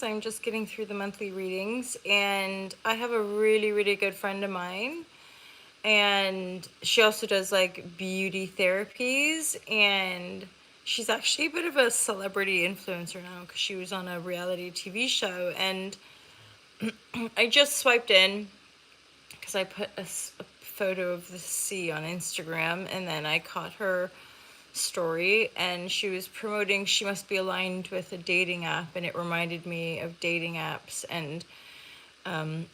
readings. I'm just getting through the monthly readings, and I have a really, really good friend of mine, and she also does like beauty therapies, and she's actually a bit of a celebrity influencer now because she was on a reality TV show, and I just swiped in because I put a photo of the sea on Instagram, and then I caught her story, and she was promoting she must be aligned with a dating app, and it reminded me of dating apps. And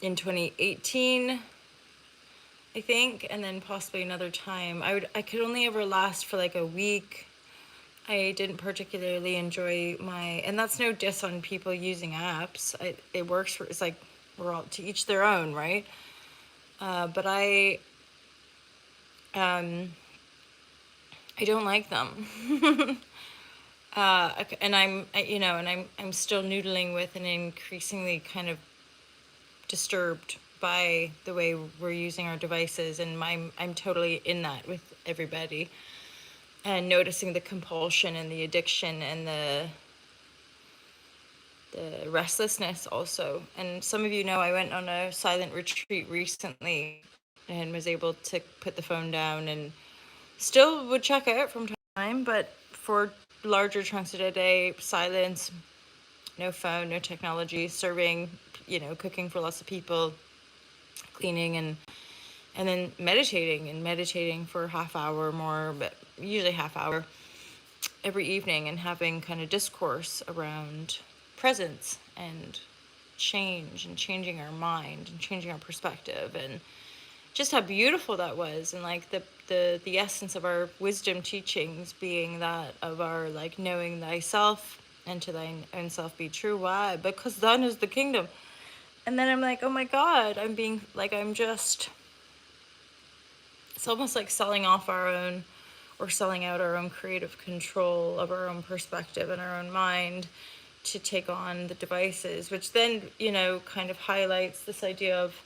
in 2018, I think, and then possibly another time, I could only ever last for like a week. I didn't particularly enjoy and that's no diss on people using apps. It works for, it's like we're all to each their own, right? But um, I don't like them. And I'm still noodling with and increasingly kind of disturbed by the way we're using our devices, and I'm totally in that with everybody, and noticing the compulsion and the addiction and the restlessness also. And some of you know I went on a silent retreat recently and was able to put the phone down, and still would check out from time to time, but for larger chunks of the day, silence, no phone, no technology, serving, cooking for lots of people, cleaning, and then meditating for half hour or more, but usually half hour every evening, and having kind of discourse around presence and change and changing our mind and changing our perspective, and just how beautiful that was. And like the essence of our wisdom teachings being that of our like knowing thyself, and to thine own self be true. Why? Because thine is the kingdom. And then I'm like, oh my god, I'm being like, I'm just, it's almost like selling off our own, or selling out our own creative control of our own perspective and our own mind to take on the devices, which then, kind of highlights this idea of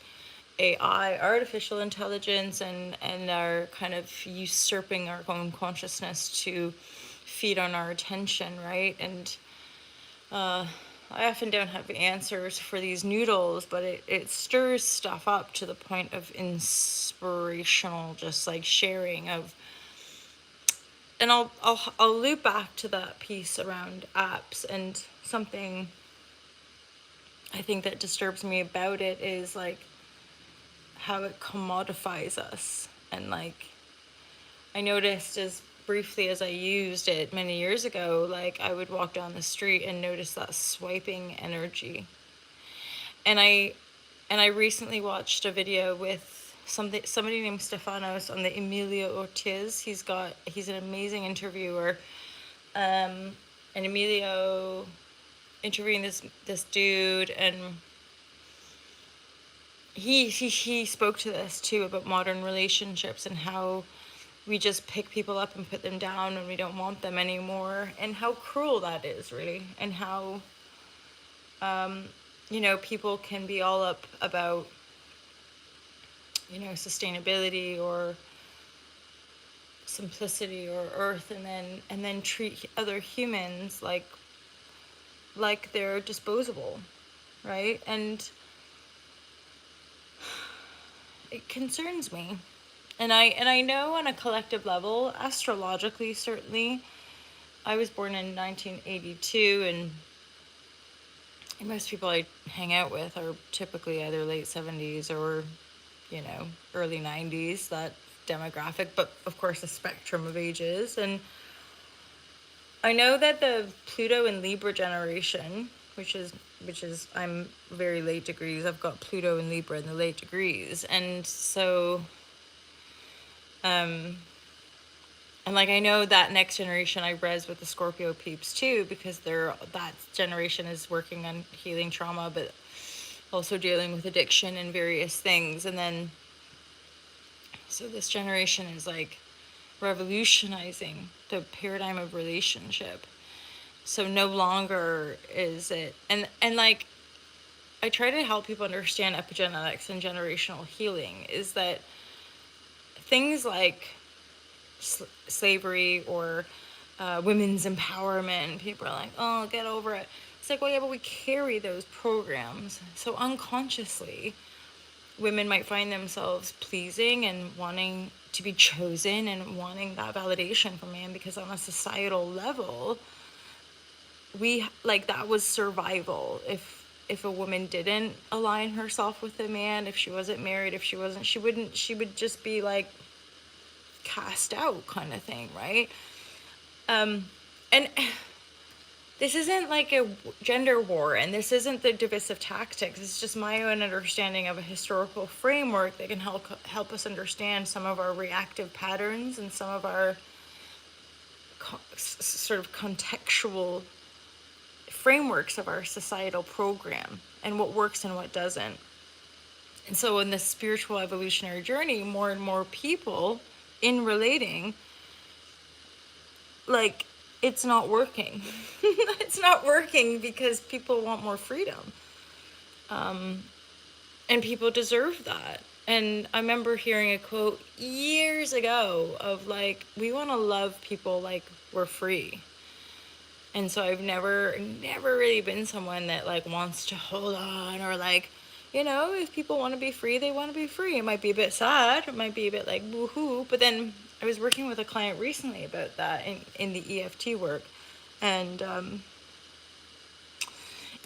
AI, artificial intelligence, and our kind of usurping our own consciousness to feed on our attention, right? And I often don't have answers for these noodles, but it stirs stuff up to the point of inspirational, just like sharing of. And I'll loop back to that piece around apps, and something I think that disturbs me about it is like how it commodifies us. And like, I noticed as briefly as I used it many years ago, like I would walk down the street and notice that swiping energy. And I recently watched a video with somebody named Stefanos on the Emilio Ortiz. He's an amazing interviewer. And Emilio interviewing this dude, and he spoke to this too about modern relationships and how we just pick people up and put them down when we don't want them anymore, and how cruel that is, really. And how people can be all up about sustainability or simplicity or earth, and then treat other humans like they're disposable, right? And it concerns me. And I know on a collective level, astrologically, certainly, I was born in 1982, and most people I hang out with are typically either late 70s or, early 90s, that demographic, but of course a spectrum of ages. And I know that the Pluto and Libra generation, which is I'm very late degrees. I've got Pluto and Libra in the late degrees, and so um, and like I know that next generation I res with the Scorpio peeps too, because that generation is working on healing trauma, but also dealing with addiction and various things. And then so this generation is like revolutionizing the paradigm of relationship. So no longer is it, and like I try to help people understand epigenetics and generational healing, is that things like slavery or women's empowerment, people are like, oh, get over it. It's like, well, yeah, but we carry those programs. So unconsciously, women might find themselves pleasing and wanting to be chosen and wanting that validation from man, because on a societal level, we like, that was survival. If a woman didn't align herself with a man, if she wasn't married, if she wasn't, she would just be like cast out kind of thing, right? And this isn't like a gender war, and this isn't the divisive tactics. It's just my own understanding of a historical framework that can help us understand some of our reactive patterns and some of our sort of contextual frameworks of our societal program, and what works and what doesn't. And so in this spiritual evolutionary journey, more and more people in relating, like, it's not working. It's not working because people want more freedom. And people deserve that. And I remember hearing a quote years ago of like, we want to love people like we're free. And so I've never really been someone that like wants to hold on, or like, you know, if people want to be free, they want to be free. It might be a bit sad. It might be a bit like woohoo. But then I was working with a client recently about that in the EFT work. And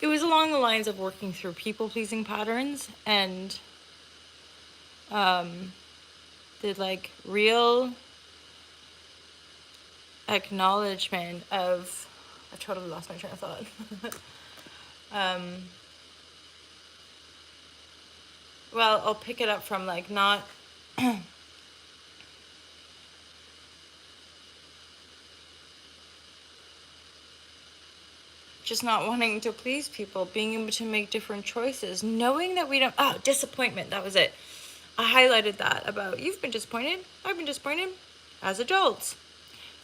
it was along the lines of working through people-pleasing patterns and the like real acknowledgement of, I totally lost my train of thought. Well, I'll pick it up from like not just not wanting to please people, being able to make different choices, knowing that we don't, disappointment, that was it. I highlighted that about, you've been disappointed, I've been disappointed. As adults,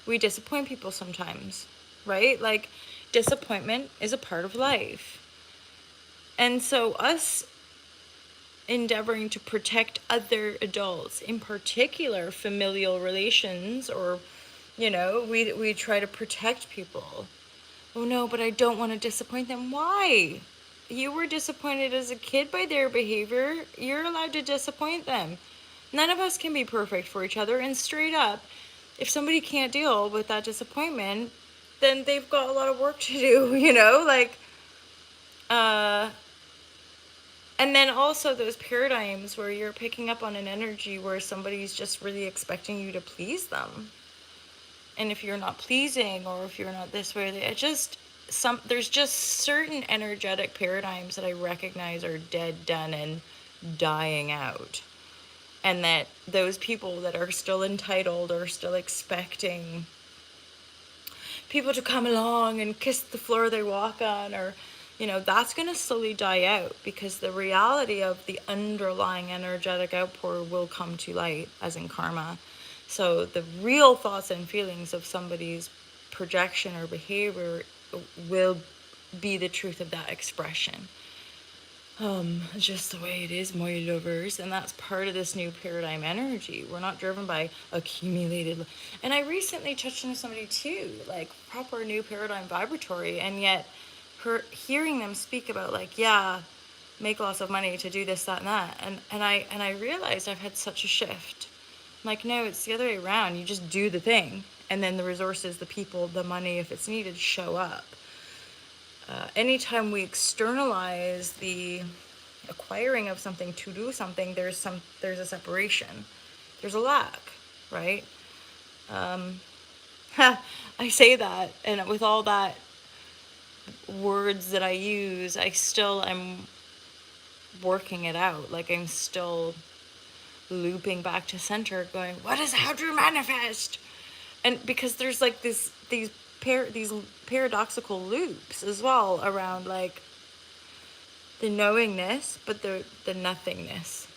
we disappoint people sometimes, right? Like, disappointment is a part of life. And so us endeavoring to protect other adults, in particular familial relations, or, you know, we try to protect people. Oh no, but I don't want to disappoint them. Why? You were disappointed as a kid by their behavior. You're allowed to disappoint them. None of us can be perfect for each other. And straight up, if somebody can't deal with that disappointment, then they've got a lot of work to do, you know? Like, and then also those paradigms where you're picking up on an energy where somebody's just really expecting you to please them. And if you're not pleasing, or if you're not this way, there's just certain energetic paradigms that I recognize are dead, done, and dying out. And that those people that are still entitled, or still expecting people to come along and kiss the floor they walk on, or, you know, that's going to slowly die out, because the reality of the underlying energetic outpour will come to light, as in karma. So the real thoughts and feelings of somebody's projection or behavior will be the truth of that expression. Just the way it is, my lovers. And that's part of this new paradigm energy. We're not driven by accumulated. And I recently touched on somebody too, like proper new paradigm vibratory, and yet hearing them speak about like, yeah, make lots of money to do this, that, and that. And I realized I've had such a shift. Like, no, it's the other way around. You just do the thing, and then the resources, the people, the money, if it's needed, show up. Anytime we externalize the acquiring of something to do something, there's a separation. There's a lack, right? I say that, and with all that words that I use, I still am working it out. Like, I'm still looping back to center, going, what is how to manifest? And because there's like these paradoxical loops as well around like the knowingness, but the nothingness,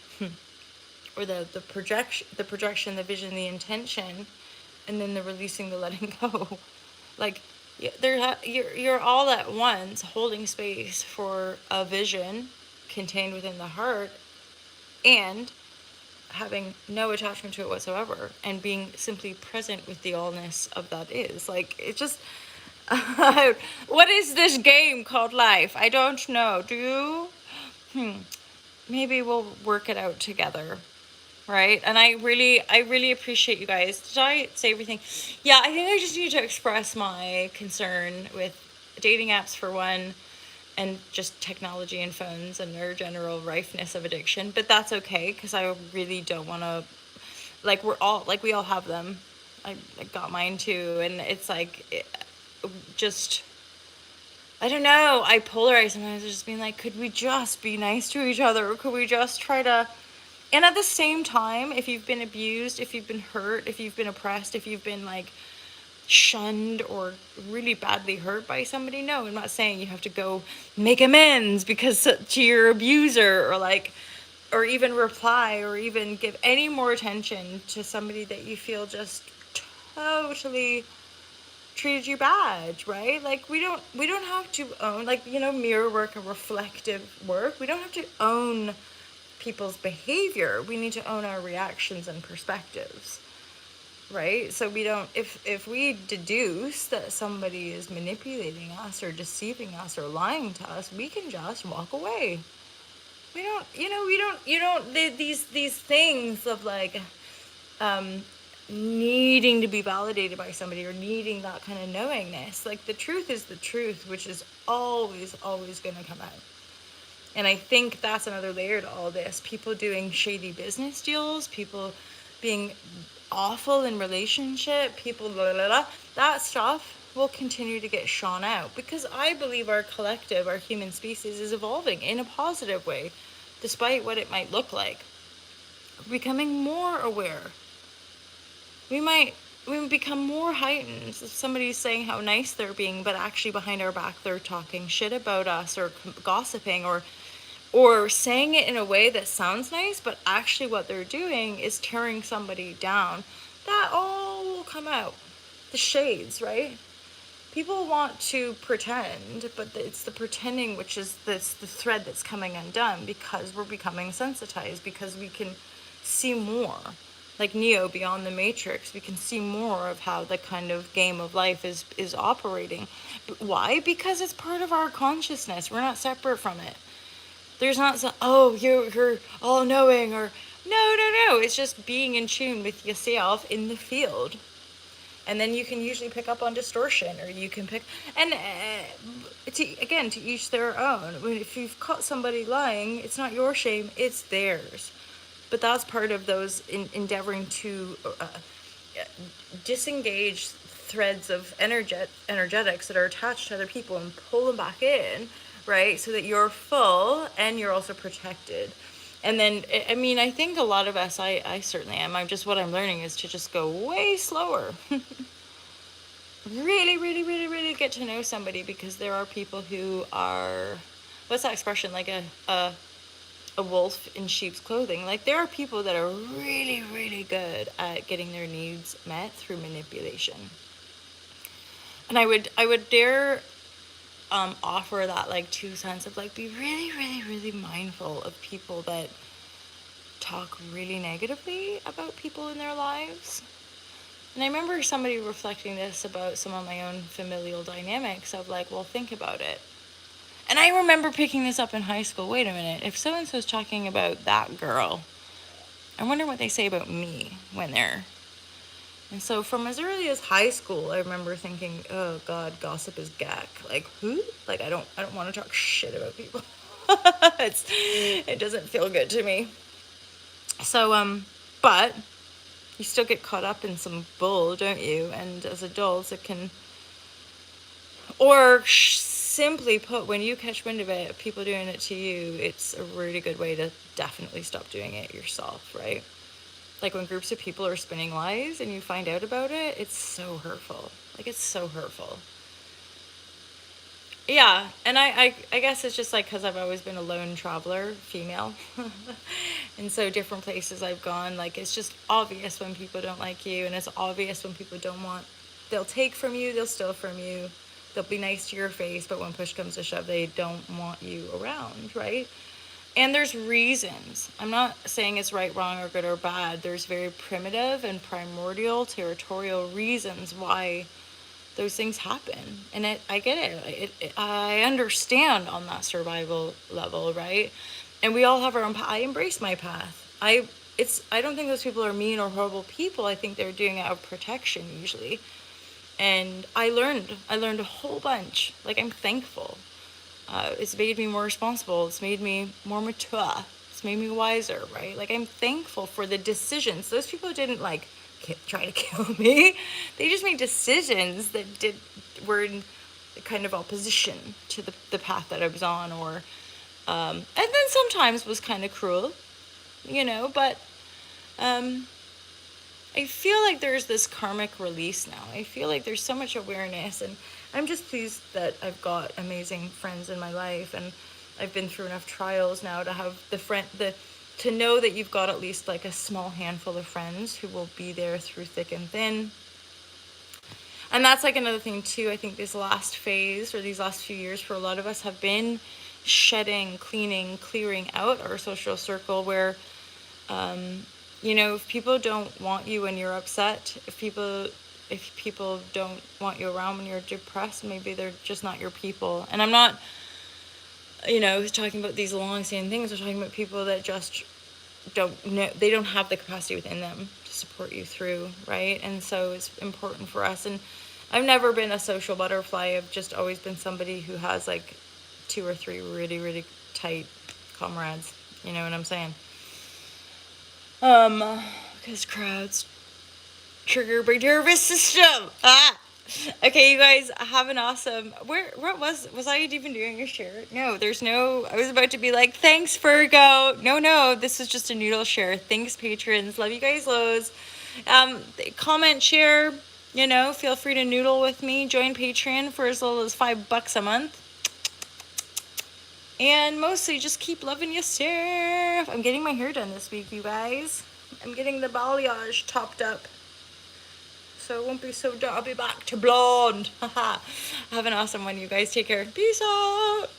or the projection, the vision, the intention, and then the releasing, the letting go. Like, you're all at once holding space for a vision contained within the heart, and having no attachment to it whatsoever, and being simply present with the allness of that is. Like, it just, What is this game called life? I don't know. Do you? Maybe we'll work it out together. Right? And I really appreciate you guys. Did I say everything? Yeah, I think I just need to express my concern with dating apps for one, and just technology and phones and their general rifeness of addiction. But that's okay, because I really don't want to, like, we all have them. I got mine too, and it's like, just, I don't know. I polarize sometimes, just being like, could we just be nice to each other? Or could we just try to. And at the same time, if you've been abused, if you've been hurt, if you've been oppressed, if you've been like shunned or really badly hurt by somebody, no, I'm not saying you have to go make amends because to your abuser, or like, or even reply, or even give any more attention to somebody that you feel just totally treated you bad, right? Like, we don't have to own, like, mirror work and reflective work. We don't have to own people's behavior. We need to own our reactions and perspectives, right? So we don't, if we deduce that somebody is manipulating us or deceiving us or lying to us, we can just walk away. We don't, these things of like, needing to be validated by somebody, or needing that kind of knowingness. Like, the truth is the truth, which is always going to come out. And I think that's another layer to all this. People doing shady business deals, people being awful in relationship, people blah, blah, blah. That stuff will continue to get shone out, because I believe our collective, our human species, is evolving in a positive way, despite what it might look like. We're becoming more aware. We become more heightened if somebody's saying how nice they're being, but actually behind our back they're talking shit about us, or gossiping, or saying it in a way that sounds nice, but actually what they're doing is tearing somebody down. That all will come out. The shades, right? People want to pretend, but it's the pretending which is the thread that's coming undone, because we're becoming sensitized, because we can see more. Like Neo beyond the Matrix, we can see more of how the kind of game of life is operating. But why? Because it's part of our consciousness. We're not separate from it. There's not so, oh, you're all knowing, or no. It's just being in tune with yourself in the field. And then you can usually pick up on distortion, or you can pick, and to each their own. If you've caught somebody lying, it's not your shame, it's theirs. But that's part of those endeavoring to disengage threads of energetics that are attached to other people, and pull them back in, right? So that you're full and you're also protected. And then, I mean, I think a lot of us, I certainly am. What I'm learning is to just go way slower. Really, really, really, really get to know somebody, because there are people who are, what's that expression? Like a wolf in sheep's clothing. Like, there are people that are really, really good at getting their needs met through manipulation. And I would dare offer that, like, 2 cents of, like, be really, really, really mindful of people that talk really negatively about people in their lives. And I remember somebody reflecting this about some of my own familial dynamics of, like, well, think about it. And I remember picking this up in high school. Wait a minute. If so-and-so's talking about that girl, I wonder what they say about me when they're... And so from as early as high school, I remember thinking, oh God, gossip is gack. Like, who? Like, I don't want to talk shit about people. It doesn't feel good to me. So, but you still get caught up in some bull, don't you? And as adults, it can... Or simply put, when you catch wind of it, people doing it to you, it's a really good way to definitely stop doing it yourself, right? Like, when groups of people are spinning lies and you find out about it, it's so hurtful. Like, it's so hurtful. Yeah, and I guess it's just like, because I've always been a lone traveler, female. And so different places I've gone, like, it's just obvious when people don't like you, and it's obvious when people don't want... They'll take from you, they'll steal from you, they'll be nice to your face, but when push comes to shove, they don't want you around, right? And there's reasons. I'm not saying it's right, wrong, or good or bad. There's very primitive and primordial territorial reasons why those things happen, and I get it. I understand on that survival level, right? And we all have our own path. I embrace my path. I don't think those people are mean or horrible people. I think they're doing it out of protection usually. And I learned a whole bunch. Like, I'm thankful. It's made me more responsible. It's made me more mature. It's made me wiser, right? Like, I'm thankful for the decisions. Those people didn't like try to kill me. They just made decisions that were in kind of opposition to the path that I was on, or and then sometimes was kind of cruel, but um, I feel like there's this karmic release now. I feel like there's so much awareness, and I'm just pleased that I've got amazing friends in my life, and I've been through enough trials now to have to know that you've got at least like a small handful of friends who will be there through thick and thin. And that's like another thing too. I think this last phase, or these last few years for a lot of us, have been shedding, cleaning, clearing out our social circle, where if people don't want you when you're upset, if people don't want you around when you're depressed, maybe they're just not your people. And I'm not talking about these long-standing things. I'm talking about people that just don't know, they don't have the capacity within them to support you through, right? And so it's important for us. And I've never been a social butterfly. I've just always been somebody who has like 2 or 3 really, really tight comrades. You know what I'm saying? Because crowds trigger my nervous system. Okay, you guys, have an awesome. What was I even doing a share? No, I was about to be like, thanks, Virgo. No, this is just a noodle share. Thanks, patrons. Love you guys loads. Comment, share. Feel free to noodle with me. Join Patreon for as little as $5 a month. And mostly just keep loving yourself. I'm getting my hair done this week, you guys. I'm getting the balayage topped up, so it won't be so dark. I'll be back to blonde. Have an awesome one, you guys. Take care. Peace out.